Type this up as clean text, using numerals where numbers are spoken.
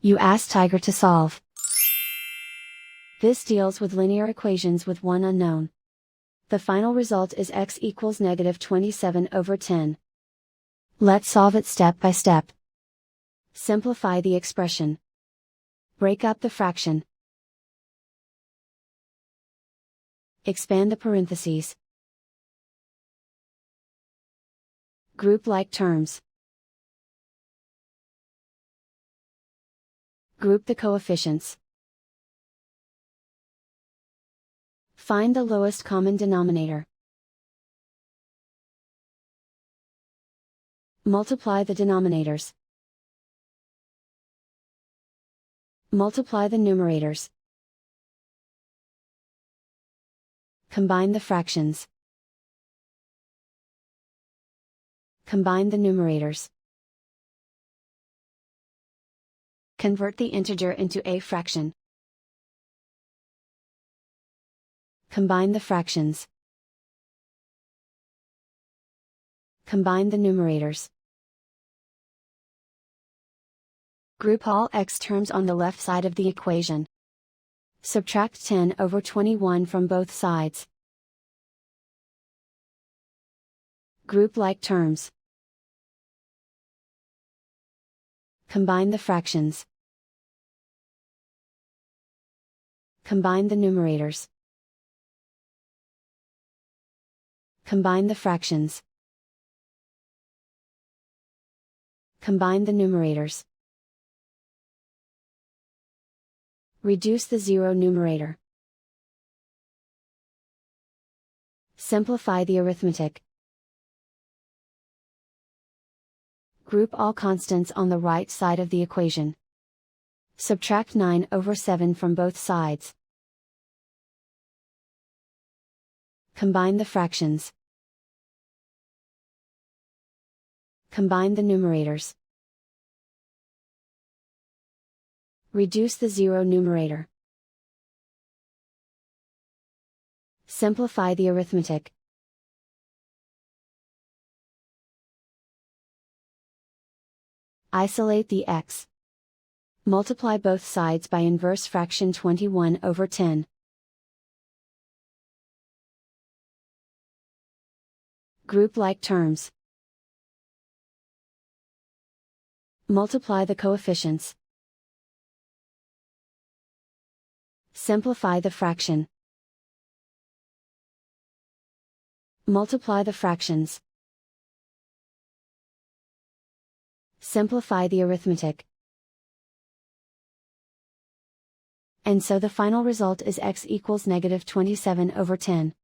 You ask Tiger to solve. This deals with linear equations with one unknown. The final result is x equals -27/10. Let's solve it step by step. Simplify the expression. Break up the fraction. Expand the parentheses. Group like terms. Group the coefficients. Find the lowest common denominator. Multiply the denominators. Multiply the numerators. Combine the fractions. Combine the numerators. Convert the integer into a fraction. Combine the fractions. Combine the numerators. Group all x terms on the left side of the equation. Subtract 10/21 from both sides. Group like terms. Combine the fractions. Combine the numerators. Combine the fractions. Combine the numerators. Reduce the zero numerator. Simplify the arithmetic. Group all constants on the right side of the equation. Subtract 9/7 from both sides. Combine the fractions. Combine the numerators. Reduce the zero numerator. Simplify the arithmetic. Isolate the x. Multiply both sides by inverse fraction 21/10. Group like terms. Multiply the coefficients. Simplify the fraction. Multiply the fractions. Simplify the arithmetic. And so the final result is x equals -27/10.